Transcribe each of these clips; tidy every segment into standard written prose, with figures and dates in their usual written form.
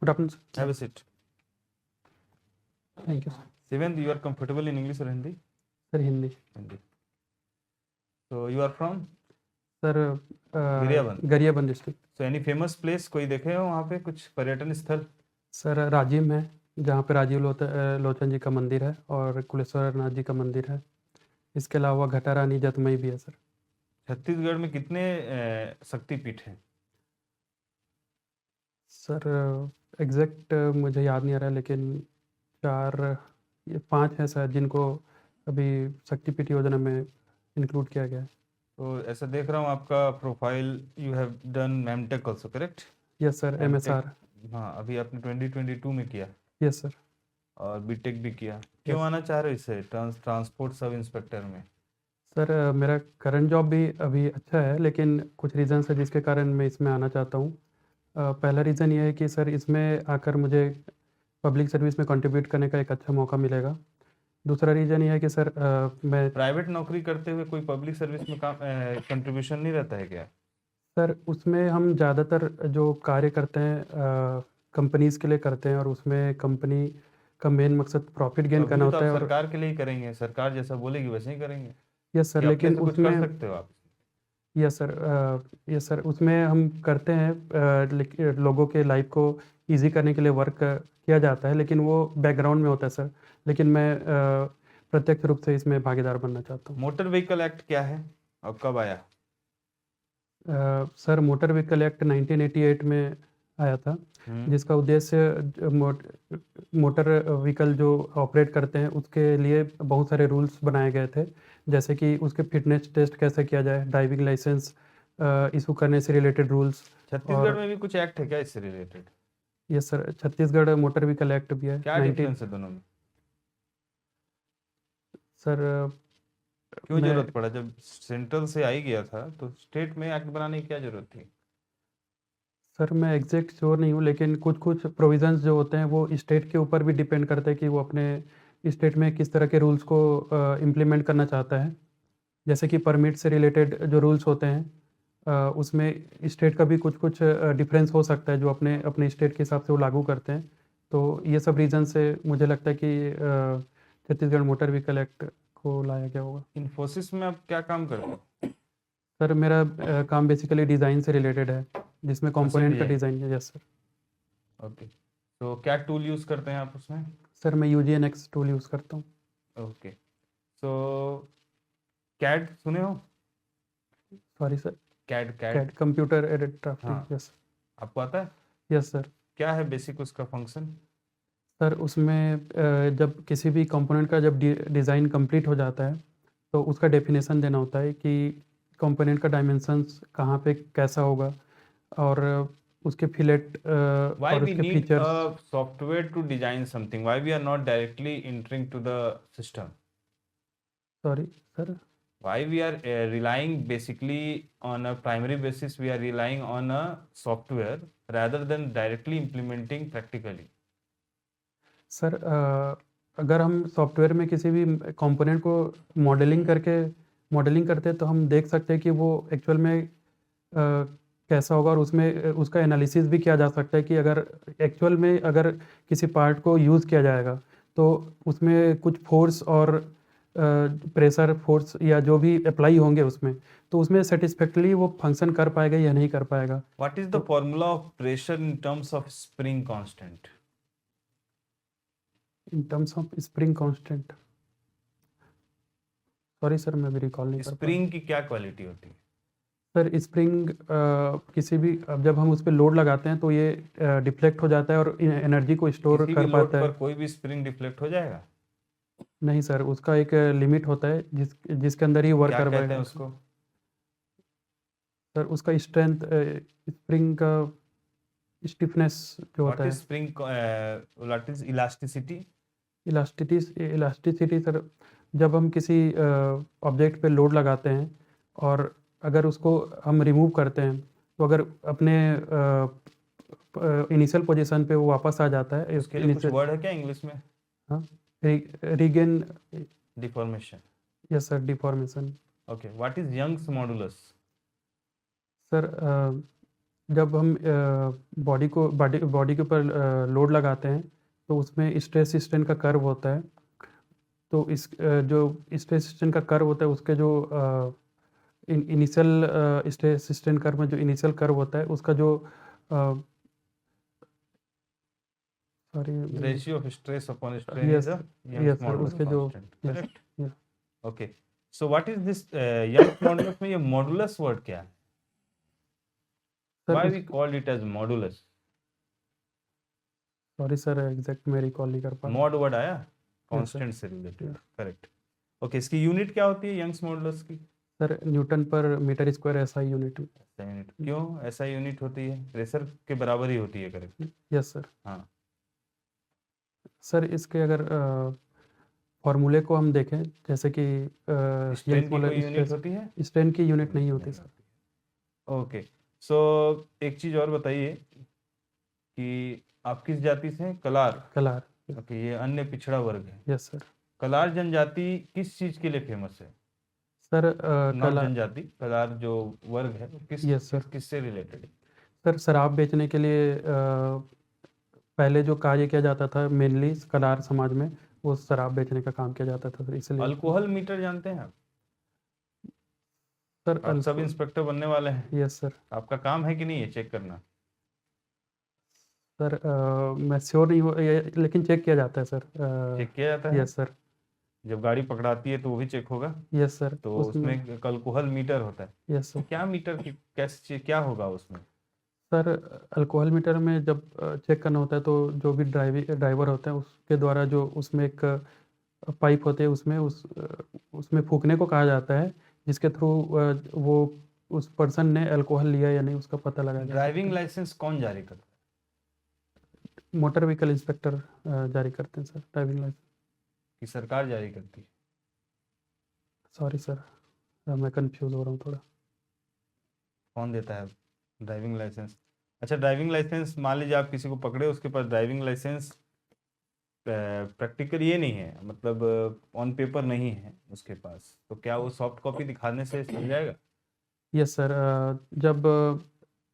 Good afternoon sir. Have a seat. Thank you sir. Shivendu, you are comfortable in English or Hindi? Sir Hindi. Hindi. So you are from sir Gariaband. Gariaband district. So any famous place कोई देखे हो वहाँ पे कुछ पर्यटन स्थल? Sir Rajim है, जहाँ पे राजीव लोचन जी का मंदिर है और कुलेश्वर नाथ जी का मंदिर है। इसके अलावा घटा रानी जतमई भी है सर। छत्तीसगढ़ में कितने शक्तिपीठ हैं? सर एग्जैक्ट मुझे याद नहीं आ रहा है, लेकिन 5 हैं सर, जिनको अभी शक्तिपीठ योजना में इंक्लूड किया गया है। तो ऐसा देख रहा हूँ आपका profile, you have done MTech also, correct? Yes sir, MSR। हाँ, अभी आपने 2022 में किया यस सर। और बीटेक भी किया। क्यों आना चाह रहे हो इससे ट्रांसपोर्ट सब इंस्पेक्टर में? सर मेरा करंट जॉब भी अभी अच्छा है, लेकिन कुछ रीज़न है जिसके कारण मैं इसमें आना चाहता हूँ। पहला रीज़न ये है कि सर इसमें आकर मुझे पब्लिक सर्विस में कंट्रीब्यूट करने का एक अच्छा मौका मिलेगा। दूसरा रीज़न ये है कि सर मैं प्राइवेट नौकरी करते हुए कोई पब्लिक सर्विस में काम कंट्रीब्यूशन नहीं रहता है क्या? सर उसमें हम ज़्यादातर जो कार्य करते हैं कंपनीज़ के लिए करते हैं, और उसमें कंपनी का मेन मकसद प्रॉफिट गेन अभी करना तो होता आप है। और सरकार के लिए ही करेंगे, सरकार जैसा बोलेगी वैसे ही करेंगे। यस सर, या अपने लेकिन से कुछ कर उसमें सकते हो आप? यस सर उसमें हम करते हैं लोगों के लाइफ को इजी करने के लिए वर्क किया जाता है, लेकिन वो बैकग्राउंड में होता है सर। लेकिन मैं प्रत्यक्ष रूप से इसमें भागीदार बनना चाहता हूँ। मोटर व्हीकल एक्ट क्या है और कब आया? सर मोटर व्हीकल एक्ट 1988 में आया था, जिसका उद्देश्य मोटर व्हीकल जो ऑपरेट करते हैं उसके लिए बहुत सारे रूल्स बनाए गए थे, जैसे कि उसके फिटनेस टेस्ट कैसे किया जाए, ड्राइविंग लाइसेंस इशू करने से रिलेटेड रूल्स। छत्तीसगढ़ में भी कुछ एक्ट है क्या इससे related? Yes sir, Chhattisgarh motor vehicle act भी है। क्या डिफरेंस है दोनों में? सर क्यों जरूरत पड़ा? जब सेंट्रल से आ ही गया था तो स्टेट में एक्ट बनाने की क्या जरूरत थी? सर मैं एग्जैक्ट श्योर नहीं हूँ, लेकिन कुछ कुछ प्रोविजंस जो होते हैं वो स्टेट के ऊपर भी डिपेंड करते हैं कि वो अपने स्टेट में किस तरह के रूल्स को इम्प्लीमेंट करना चाहता है। जैसे कि परमिट से रिलेटेड जो रूल्स होते हैं उसमें स्टेट का भी कुछ कुछ डिफरेंस हो सकता है, जो अपने अपने स्टेट के हिसाब से वो लागू करते हैं। तो ये सब रीज़न से मुझे लगता है कि छत्तीसगढ़ मोटर व्हीकल एक्ट को लाया गया होगा। इन्फोसिस में आप क्या काम करते हो? सर मेरा काम बेसिकली डिज़ाइन से रिलेटेड है, जिसमें कंपोनेंट का डिज़ाइन है। Yes sir. ओके, तो क्या टूल यूज़ करते हैं आप उसमें? सर मैं UGNX टूल यूज़ करता हूँ। ओके, सो कैड सुने हो? Sorry sir, CAD CAD computer aided drafting. Yes आपको आता है? Yes sir. क्या है बेसिक उसका फंक्शन? सर उसमें जब किसी भी कंपोनेंट का जब डिज़ाइन कंप्लीट हो जाता है तो उसका डेफिनेशन देना होता है कि कंपोनेंट का डायमेंशंस कहाँ पे कैसा होगा, और उसके फिलेट Why और we उसके need features. a software to design something? Why we are not directly entering to the system? Sorry sir. Why we are relying basically on a primary basis, we are relying on a software rather than directly implementing practically? Sir अगर हम software में किसी भी component को modelling करते हैं तो हम देख सकते हैं कि वो एक्चुअल में कैसा होगा, और उसमें उसका एनालिसिस भी किया जा सकता है कि अगर एक्चुअल में अगर किसी पार्ट को यूज़ किया जाएगा तो उसमें कुछ फोर्स और प्रेशर फोर्स या जो भी अप्लाई होंगे उसमें, तो उसमें सेटिस्फैक्टरली वो फंक्शन कर पाएगा या नहीं कर पाएगा। What is the formula of pressure in terms of spring constant? In terms of spring constant, sorry sir मैं भी रिकॉल नहीं कर पा रहा। स्प्रिंग की क्या क्वालिटी होती है? सर स्प्रिंग किसी भी जब हम उस पर लोड लगाते हैं तो ये डिफ्लेक्ट हो जाता है और एनर्जी को स्टोर किसी भी कर लोड पाता है। पर कोई भी स्प्रिंग डिफ्लेक्ट हो जाएगा? नहीं सर, उसका एक लिमिट होता है जिसके अंदर ही वर्क क्या कर कहते हैं पाएगा उसको? सर उसका स्ट्रेंथ, स्प्रिंग का स्टिफनेस जो What होता है। is spring? What is elasticity? Elasticity sir, जब हम किसी ऑब्जेक्ट पे लोड लगाते हैं और अगर उसको हम रिमूव करते हैं तो अगर अपने इनिशियल पोजीशन पे वो वापस आ जाता है। उसके लिए कुछ वर्ड है क्या इंग्लिश में? हाँ, regain. Deformation. Yes sir, deformation. Okay, what is Young's modulus? Sir जब हम बॉडी के ऊपर लोड लगाते हैं तो उसमें स्ट्रेस स्ट्रेन का कर्व होता है। तो जो स्ट्रेस स्ट्रेन का कर्व होता है उसके जो इनिशियल स्ट्रेस स्ट्रेन कर्व में जो इनिशियल कर्व होता है उसका जो sorry ratio of stress upon strain yes is a yes Young's sir modulus उसके जो constant, yes correct? Yes okay, so what is this Young's modulus में ये मॉडुलस वर्ड क्या है? Sir why us we called it as modulus? Sorry sir exact मैं recall नहीं कर पा रहा मॉड वर्ड आया हूँ। यस सर कांस्टेंट से रिलेटेड, यस करेक्ट? ओके, इसकी यूनिट क्या होती है यंग्स मॉडुलस की? सर न्यूटन पर मीटर स्क्वायर ऐसा यूनिट ऐसा यूनिट क्यों ऐसा यूनिट होती है? प्रेशर के बराबर ही होती है, करेक्ट? Yes sir. हाँ, सर इसके अगर फॉर्मूले को हम देखें जैसे कि स्ट्रेन यंग्स की कोई मॉडल यूनिट होती है? स्ट्रेन की यूनिट नहीं नहीं होती सर। होती है। ओके, सो एक चीज और बताइए कि आप किस जाति से हैं? कलार। कलार ओके, ये अन्य पिछड़ा वर्ग है। Yes sir. कलार जनजाति किस चीज के लिए फेमस है? सर नॉट जनजाति, कलार जो वर्ग है वो यस सर। किससे रिलेटेड है? सर शराब बेचने के लिए पहले जो कार्य किया जाता था मेनली कलार समाज में वो शराब बेचने का काम किया जाता था सर इसलिए अल्कोहल मीटर जानते हैं आप? सर आप सब इंस्पेक्टर बनने वाले हैं, यस सर। आपका काम है कि नहीं है चेक करना? सर मैं श्योर नहीं हूँ लेकिन चेक किया जाता है सर। चेक किया जाता है? Yes sir. जब गाड़ी पकड़ाती है तो वो भी चेक होगा? यस सर तो उसमें उसमें एक अल्कोहल मीटर होता है। यस तो सर। क्या मीटर की कैसे क्या होगा उसमें? सर अल्कोहल मीटर में जब चेक करना होता है तो जो भी ड्राइवर होता है उसके द्वारा जो उसमें एक पाइप होते हैं उसमें फूकने को कहा जाता है जिसके थ्रू वो उस पर्सन ने अल्कोहल लिया या नहीं उसका पता लगाया जा सकता ड्राइविंग लाइसेंस कौन जारी करता है। मोटर व्हीकल इंस्पेक्टर जारी करते हैं सर ड्राइविंग लाइसेंस। है कि सरकार जारी करती है? सॉरी सर मैं कंफ्यूज हो रहा हूँ थोड़ा। कौन देता है ड्राइविंग लाइसेंस? अच्छा, ड्राइविंग लाइसेंस मान लीजिए आप किसी को पकड़े, उसके पास ड्राइविंग लाइसेंस प्रैक्टिकल ये नहीं है, मतलब ऑन पेपर नहीं है उसके पास, तो क्या वो सॉफ्ट कॉपी दिखाने से चल जाएगा? यस सर जब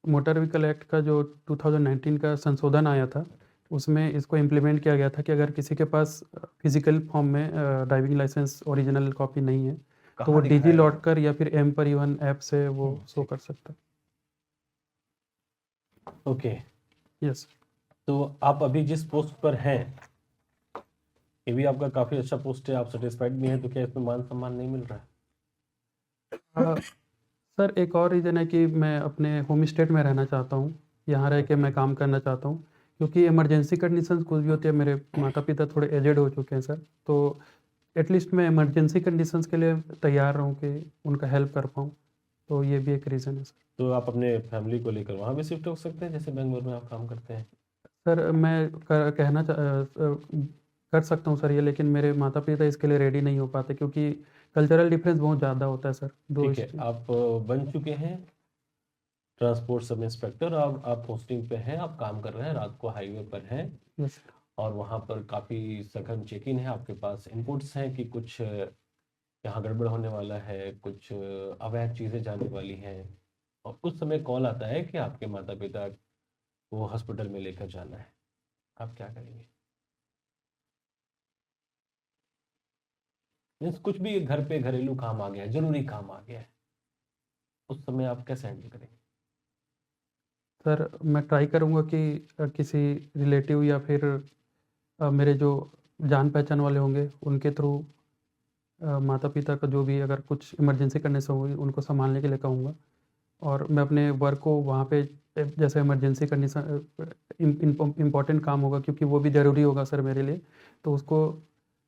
मोटर व्हीकल एक्ट का जो 2019 का संशोधन आया था उसमें इसको इम्प्लीमेंट किया गया था कि अगर किसी के पास फिजिकल फॉर्म में ड्राइविंग लाइसेंस ओरिजिनल कॉपी नहीं है तो वो कहाँ डिजी दिखाएगा वो? लॉकर या फिर एम परिवहन ऐप से वो शो ठीक। कर सकता ओके, है। यस तो आप अभी जिस पोस्ट पर हैं ये भी आपका काफी अच्छा पोस्ट है, आप सेटिस्फाइड भी हैं, तो क्या इसमें मान सम्मान नहीं मिल रहा है? सर एक और रीज़न है कि मैं अपने होम स्टेट में रहना चाहता हूँ, यहाँ रह के मैं काम करना चाहता हूँ क्योंकि इमरजेंसी कंडीशंस कुछ भी होती है। मेरे माता पिता थोड़े एजेड हो चुके हैं सर, तो एटलीस्ट मैं इमरजेंसी कंडीशंस के लिए तैयार रहूँ कि उनका हेल्प कर पाऊँ, तो ये भी एक रीज़न है सर। तो आप अपने फैमिली को लेकर वहाँ भी शिफ्ट हो सकते हैं जैसे बेंगलोर में आप काम करते हैं? सर मैं कर सकता हूँ सर ये, लेकिन मेरे माता पिता इसके लिए रेडी नहीं हो पाते क्योंकि कल्चरल डिफरेंस बहुत ज़्यादा होता है सर दो ठीक है, आप बन चुके हैं ट्रांसपोर्ट सब इंस्पेक्टर, आप पोस्टिंग पे हैं, आप काम कर रहे हैं, रात को हाईवे पर हैं यस और वहाँ पर काफ़ी सघन चेकिंग है, आपके पास इनपुट्स हैं कि कुछ यहाँ गड़बड़ होने वाला है, कुछ अवैध चीज़ें जाने वाली हैं, और उस समय कॉल आता है कि आपके माता पिता को हॉस्पिटल में लेकर जाना है, आप क्या करेंगे? मीन्स कुछ भी घर पे घरेलू काम आ गया है, जरूरी काम आ गया है, उस समय आप कैसे हैंडल करेंगे? सर मैं ट्राई करूँगा कि किसी रिलेटिव या फिर मेरे जो जान पहचान वाले होंगे उनके थ्रू माता पिता का जो भी अगर कुछ इमरजेंसी कंडीशन होगी उनको संभालने के लिए कहूँगा, और मैं अपने वर्क को वहाँ पे जैसे इमरजेंसी कंडीशन इम्पोर्टेंट काम होगा क्योंकि वो भी ज़रूरी होगा सर मेरे लिए, तो उसको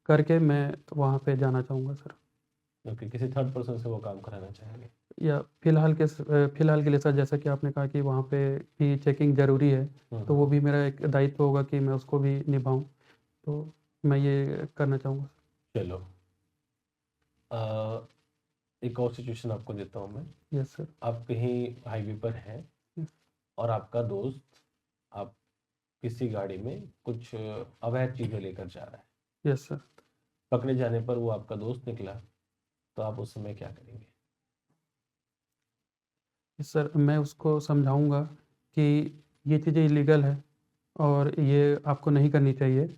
करके मैं वहाँ पे जाना चाहूँगा सर। क्योंकि किसी थर्ड पर्सन से वो काम कराना चाहेंगे? या फिलहाल के लिए सर जैसा कि आपने कहा कि वहाँ पे भी चेकिंग ज़रूरी है, तो वो भी मेरा एक दायित्व होगा कि मैं उसको भी निभाऊँ, तो मैं ये करना चाहूँगा। चलो, एक और सिचुएशन आपको देता हूँ मैं। Yes sir. आप कहीं हाईवे पर हैं यस और आपका दोस्त आप किसी गाड़ी में कुछ अवैध चीज़ें लेकर जा रहा है, यस सर। पकड़े जाने पर वो आपका दोस्त निकला, तो आप उस समय क्या करेंगे? सर मैं उसको समझाऊँगा कि ये चीज़ें इलीगल है और ये आपको नहीं करनी चाहिए,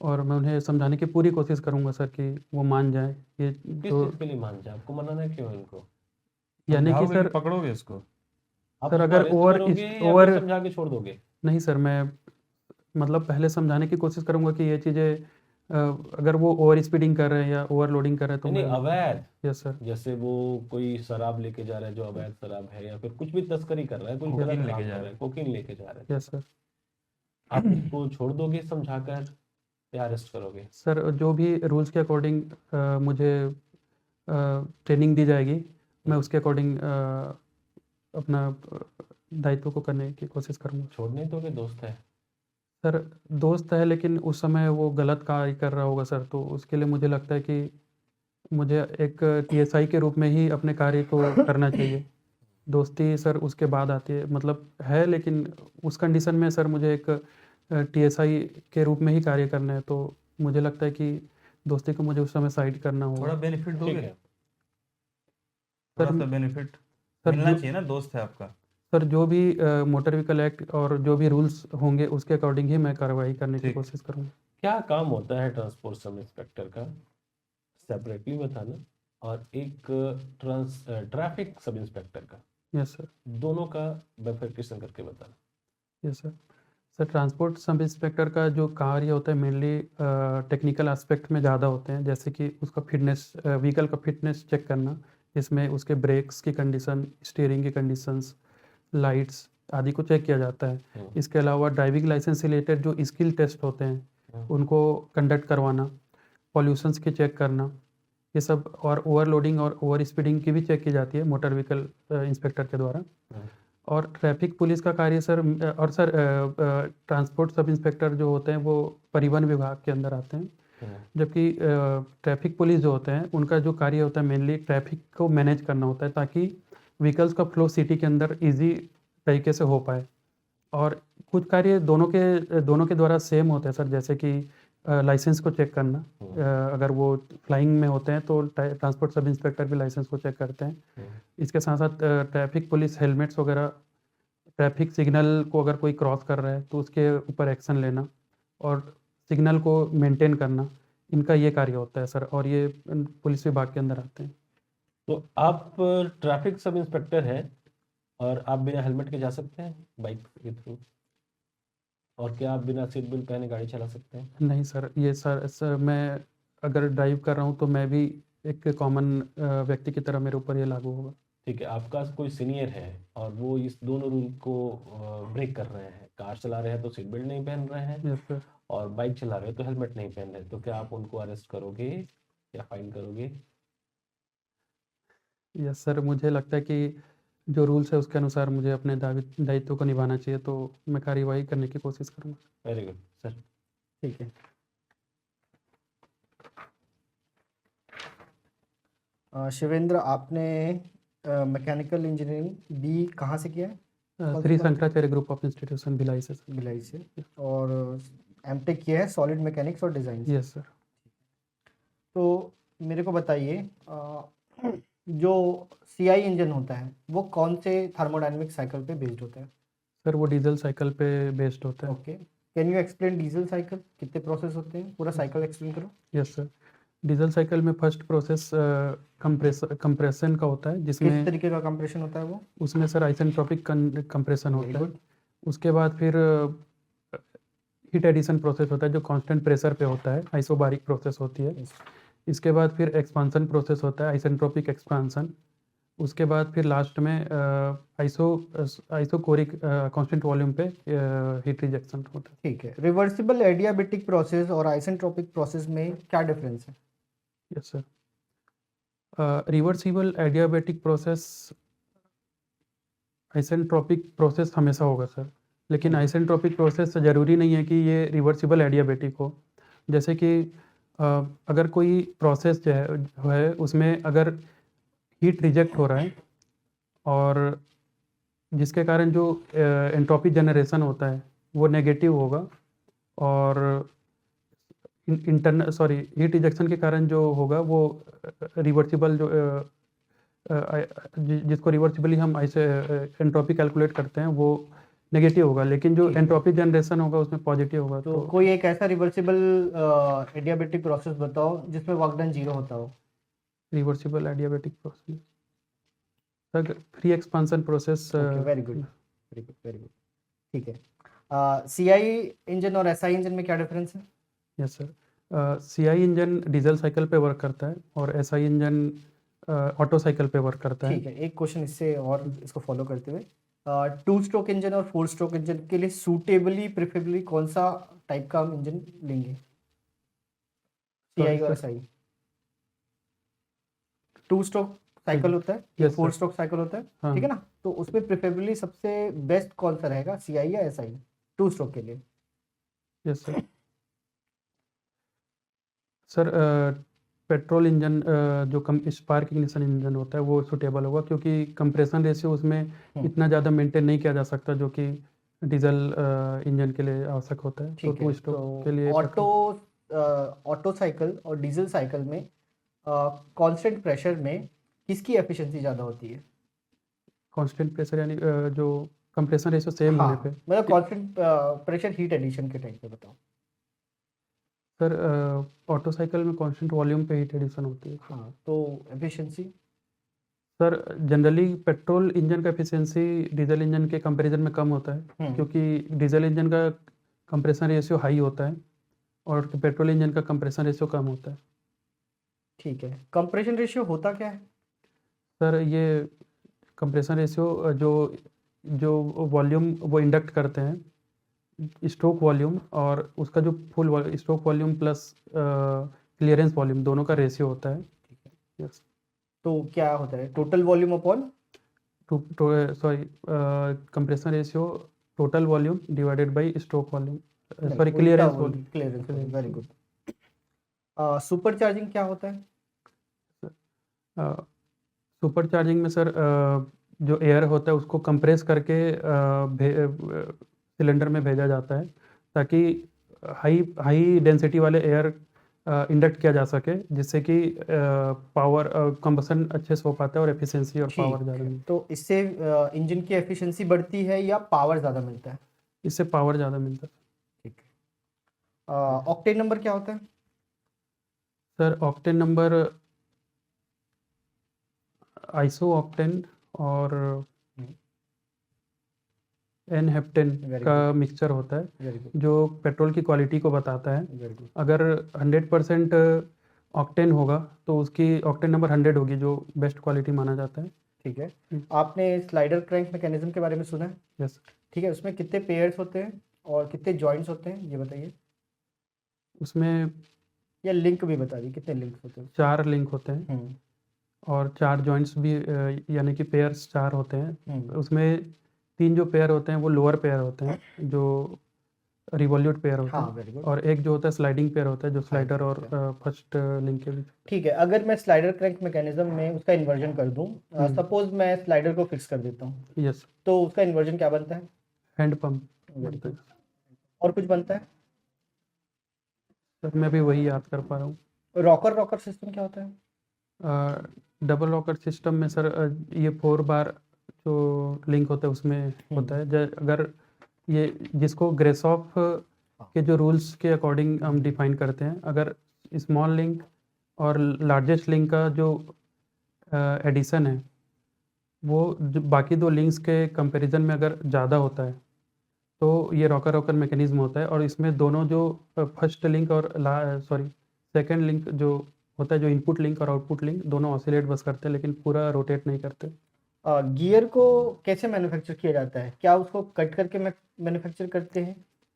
और मैं उन्हें समझाने की पूरी कोशिश करूँगा सर कि वो मान जाएँ। ये किस जो चीज़ के लिए मान जाए? आपको मनाना क्यों है उनको? यानी कि समझाओगे कि सर पकड़ोगे उसको? आप सर उसको अगर अरेस्ट करोगे या फिर समझा के छोड़ दोगे? नहीं सर, मैं मतलब पहले समझाने की कोशिश करूँगा कि ये चीज़ें अगर वो ओवर स्पीडिंग कर रहे हैं या ओवरलोडिंग कर रहे हैं तो नहीं, मैं अवैध, यस सर, जैसे वो कोई शराब लेके जा रहा है जो अवैध शराब है, या फिर कुछ भी तस्करी कर रहा है, कोई कोकीन गलत लेके काम जा कर रहा रहा है, है। कोकीन लेके जा रहा है, यस सर। आप उसको छोड़ दोगे समझाकर या अरेस्ट करोगे? सर जो भी रूल्स के अकॉर्डिंग मुझे ट्रेनिंग दी जाएगी, मैं उसके अकॉर्डिंग अपना दायित्व को करने की कोशिश करूँगा। छोड़ने दोगे? दोस्त है। सर दोस्त है, लेकिन उस समय वो गलत कार्य कर रहा होगा सर, तो उसके लिए मुझे लगता है कि मुझे एक टीएसआई के रूप में ही अपने कार्य को करना चाहिए। दोस्ती सर उसके बाद आती है, मतलब है, लेकिन उस कंडीशन में सर मुझे एक टीएसआई के रूप में ही कार्य करना है, तो मुझे लगता है कि दोस्ती को मुझे उस समय साइड करना थोड़ा होगा। बेनिफिट ठीक दोगे? है। सर थोड़ा सा बेनिफिट सर मिलना जो चाहिए ना, दोस्त है आपका। सर जो भी मोटर व्हीकल एक्ट और जो भी रूल्स होंगे उसके अकॉर्डिंग ही मैं कार्रवाई करने की ठीक। कोशिश करूँगा। क्या काम होता है ट्रांसपोर्ट सब इंस्पेक्टर का, सेपरेटली बताना, और एक ट्रैफिक सब इंस्पेक्टर का, यस सर। दोनों का बाइफरकेशन करके बताना। Yes sir. Sir transport sub inspector का जो कार्य होता है मेनली टेक्निकल एस्पेक्ट में ज़्यादा होते हैं, जैसे कि उसका फिटनेस, व्हीकल का फिटनेस चेक करना, जिसमें उसके ब्रेक्स की कंडीशन, स्टीयरिंग की कंडीशंस, लाइट्स आदि को चेक किया जाता है। इसके अलावा ड्राइविंग लाइसेंस रिलेटेड जो स्किल टेस्ट होते हैं उनको कंडक्ट करवाना, पॉल्यूशंस की चेक करना, ये सब, और ओवरलोडिंग और ओवर स्पीडिंग की भी चेक की जाती है मोटर व्हीकल इंस्पेक्टर के द्वारा। और ट्रैफिक पुलिस का कार्य सर और सर ट्रांसपोर्ट सब इंस्पेक्टर जो होते हैं वो परिवहन विभाग के अंदर आते हैं, जबकि ट्रैफिक पुलिस जो होते हैं उनका जो कार्य होता है मेनली ट्रैफिक को मैनेज करना होता है, ताकि व्हीकल्स का फ्लो सिटी के अंदर इजी तरीके से हो पाए। और कुछ कार्य दोनों के द्वारा सेम होते हैं सर, जैसे कि लाइसेंस को चेक करना, अगर वो फ्लाइंग में होते हैं तो ट्रांसपोर्ट सब इंस्पेक्टर भी लाइसेंस को चेक करते हैं। इसके साथ साथ ट्रैफिक पुलिस हेलमेट्स वगैरह, ट्रैफिक सिग्नल को अगर कोई क्रॉस कर रहा है तो उसके ऊपर एक्शन लेना और सिग्नल को मेंटेन करना, इनका ये कार्य होता है सर, और ये पुलिस विभाग के अंदर आते हैं। तो आप ट्रैफिक सब इंस्पेक्टर हैं और आप बिना हेलमेट के जा सकते हैं बाइक के थ्रू? और क्या आप बिना सीट बेल्ट पहने गाड़ी चला सकते हैं? नहीं सर, ये सर मैं अगर ड्राइव कर रहा हूँ तो मैं भी एक कॉमन व्यक्ति की तरह मेरे ऊपर ये लागू होगा। ठीक है, आपका कोई सीनियर है और वो इस दोनों रूल को ब्रेक कर रहे हैं, कार चला रहे हैं तो सीट बेल्ट नहीं पहन रहे हैं, यस सर। और बाइक चला रहे हैं तो हेलमेट नहीं पहन रहे, तो क्या आप उनको अरेस्ट करोगे या फाइन करोगे? यस सर, मुझे लगता है कि जो रूल्स है उसके अनुसार मुझे अपने दायित्व को निभाना चाहिए, तो मैं कार्यवाही करने की कोशिश करूँगा। Very good sir. ठीक है। शिवेंद्र, आपने मैकेनिकल इंजीनियरिंग बी कहाँ से किया है? कौन सी Shri college? Shankaracharya group of institution Bhilai से सर। भिलाई से। और एमटेक किया है सॉलिड मैकेनिक्स और डिज़ाइन से। Yes sir. तो मेरे को बताइए, जो सीआई इंजन होता है वो कौन से थर्मोडायनेमिक साइकिल पे बेस्ड होता है? सर वो डीजल साइकिल पे बेस्ड होता है। Okay, can you explain diesel cycle? कितने प्रोसेस होते हैं? पूरा साइकिल एक्सप्लेन करो। Yes sir. डीजल साइकिल में फर्स्ट प्रोसेस कंप्रेशन का होता है, किस जिसमें तरीके का कंप्रेशन होता है वो? उसमें सर आइसेंट्रोपिक कंप्रेशन वेरी होता है। गुड। उसके बाद फिर हीट एडिशन प्रोसेस होता है जो कांस्टेंट प्रेशर पे होता है, आइसोबारिक प्रोसेस होती है। Yes. इसके बाद फिर एक्सपांसन प्रोसेस होता है, आइसेंट्रोपिक एक्सपांसन। उसके बाद फिर लास्ट में आइसोकोरिक कांस्टेंट वॉल्यूम पे हीट रिजेक्शन होता है। ठीक है। रिवर्सिबल एडियाबेटिक प्रोसेस और आइसेंट्रोपिक प्रोसेस में क्या डिफरेंस है? Yes sir. Reversible adiabatic process isentropic process हमेशा होगा सर, लेकिन आइसेंट्रोपिक प्रोसेस से ज़रूरी नहीं है कि ये रिवर्सिबल एडियाबेटिक हो। जैसे कि अगर कोई प्रोसेस जो है उसमें अगर हीट रिजेक्ट हो रहा है और जिसके कारण जो एंट्रोपी जनरेशन होता है वो नेगेटिव होगा, और हीट रिजेक्शन के कारण जो होगा वो रिवर्सिबल जो जिसको रिवर्सिबली हम ऐसे एंट्रोपी कैलकुलेट करते हैं वो नेगेटिव होगा, लेकिन जो ठीक है। एंट्रोपी जनरेशन होगा उसमें पॉजिटिव होगा। तो तो कोई एक ऐसा रिवर्सिबल एडियाबेटिक प्रोसेस बताओ जिसमें वर्क डन 0 होता हो। Reversible adiabatic process, sir free expansion process. Okay, very good, very good, very good. ठीक है। सीआई इंजन और एसआई इंजन में क्या डिफरेंस है? Yes sir, CI engine diesel cycle पे वर्क करता है और एसआई इंजन ऑटो साइकिल पे वर्क करता है। ठीक है, एक क्वेश्चन इससे और इसको फॉलो करते हुए, 2 स्ट्रोक इंजन और 4 स्ट्रोक इंजन के लिए सूटेबली प्रेफरेबली कौन सा टाइप का हम इंजन लेंगे, सीआई और सर, एसआई? 2 स्ट्रोक साइकिल होता है, Yes, 4 स्ट्रोक साइकिल होता है, हाँ। ठीक है ना? तो उसमें प्रेफरेबली सबसे बेस्ट कौन सा रहेगा, सीआई या एसआई 2 स्ट्रोक के लिए? Yes sir. Sir petrol engine जो कम स्पार्क इग्निशन इंजन होता है वो सुटेबल होगा, क्योंकि कंप्रेशन रेशियो उसमें इतना ज़्यादा मेंटेन नहीं किया जा सकता जो कि डीजल इंजन के लिए आवश्यक होता है। तो ठीक है, 2 स्ट्रोक के लिए ऑटो ऑटो साइकिल और डीजल साइकिल में कांस्टेंट प्रेशर में किसकी एफिशिएंसी ज़्यादा होती है? कांस्टेंट प्रेशर यानी जो कंप्रेशन रेशियो सेम होने पे। मतलब कांस्टेंट प्रेशर हीट एडिशन के टाइम पे बताओ। सर ऑटो साइकिल में कांस्टेंट वॉल्यूम पे हीट एडिशन होती है। हाँ, तो efficiency? Sir generally petrol engine का एफिशिएंसी डीजल इंजन के कंपैरिजन में कम होता है, क्योंकि डीजल इंजन का कंप्रेशन रेशियो हाई होता है और पेट्रोल इंजन का कंप्रेशन रेशियो कम होता है। ठीक है, कंप्रेशन रेशियो होता क्या है? सर ये कंप्रेशन रेशियो जो जो वॉल्यूम वो इंडक्ट करते हैं, स्ट्रोक वॉल्यूम और उसका जो full stroke volume plus clearance volume दोनों का रेशियो होता है। ठीक है, यस। तो क्या होता है, total volume upon? Sorry, compression ratio total volume divided by stroke volume, नहीं, सॉरी उल्टा क्लियरेंस बोल, volume. Clearance volume, very good. Super charging क्या होता है? सुपर चार्जिंग में सर जो एयर होता है उसको कंप्रेस करके सिलेंडर में भेजा जाता है, ताकि हाई हाई डेंसिटी वाले एयर इंडक्ट किया जा सके, जिससे कि पावर कंबसन अच्छे से हो पाता है और एफिशिएंसी और पावर ज़्यादा मिलती तो इससे इंजन की एफिशिएंसी बढ़ती है या पावर ज़्यादा मिलता है? है। इससे पावर ज़्यादा मिलता है। ठीक है। ऑक्टेन नंबर क्या होता है? Sir octane number iso octane और एन हेप्टेन Very का good. मिक्सचर होता है, वेरी गुड, जो पेट्रोल की क्वालिटी को बताता है। Very good. अगर 100% ऑक्टेन होगा तो उसकी ऑक्टेन नंबर 100 होगी, जो बेस्ट क्वालिटी माना जाता है। ठीक है, हम्म। आपने स्लाइडर क्रैंक मैकेनिज्म के बारे में सुना है? यस। ठीक है, उसमें कितने पेयर्स होते हैं और कितने जॉइंट्स होते हैं, ये बताइए। उसमें या लिंक भी बता दिए, कितने लिंक्स होते हैं? 4 लिंक होते हैं और 4 जॉइंट्स भी, यानी कि पेयर्स 4 होते हैं। उसमें 3 जो पेयर होते हैं वो लोअर पेयर होते हैं, जो रिवॉल्यूट पेयर होते हाँ, हैं, वेरी गुड। और एक जो होता है स्लाइडिंग पेयर होता है, जो स्लाइडर और पेयर। फर्स्ट लिंक के बीच। ठीक है, अगर मैं स्लाइडर क्रैंक मैकेनिज्म में उसका इन्वर्जन कर दूं, सपोज मैं स्लाइडर को फिक्स कर देता हूँ, यस। तो उसका इन्वर्जन क्या बनता है? हैंड पंप Very बनता है। good. और कुछ बनता है? सर मैं भी वही याद कर पा रहा हूँ। रॉकर रॉकर सिस्टम क्या होता है? डबल रॉकर सिस्टम में सर ये 4 बार जो लिंक होता है उसमें होता है। अगर ये जिसको ग्रेसॉफ के जो रूल्स के अकॉर्डिंग हम डिफाइन करते हैं, अगर स्मॉल लिंक और लार्जेस्ट लिंक का जो एडिशन है वो जो बाकी 2 लिंक्स के कंपैरिजन में अगर ज़्यादा होता है तो ये रॉकर रॉकर मैकेनिज्म होता है। और इसमें दोनों जो फर्स्ट लिंक और सेकंड लिंक जो होता है, जो इनपुट लिंक और आउटपुट लिंक दोनों ऑसिलेट बस करते हैं, लेकिन पूरा रोटेट नहीं करते। गियर को कैसे मैन्युफैक्चर किया जाता है? क्या उसको कट करके मैन्युफैक्चर करते हैं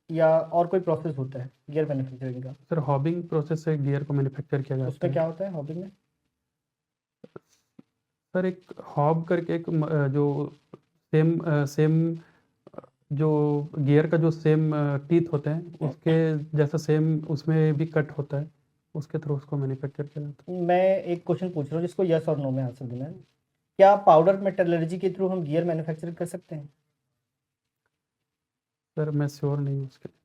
या और कोई प्रोसेस होता है गियर मैन्युफैक्चरिंग का? सर हॉबिंग प्रोसेस से गियर को मैन्युफैक्चर किया जाता उसमें है। क्या होता है हॉबिंग में? सर एक हॉब करके एक जो सेम जो गियर का जो सेम टीथ होते हैं उसके जैसा सेम उसमें भी कट होता है, उसके थ्रू उसको मैन्युफैक्चर किया जाता मैं एक क्वेश्चन पूछ रहा हूँ जिसको यस और नो में आंसर देना है। क्या पाउडर मेटलर्जी के थ्रू हम गियर मैन्युफैक्चरिंग कर सकते हैं? है। सर मैं श्योर नहीं हूँ उसके लिए।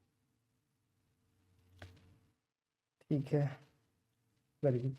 ठीक है, वेरी गुड।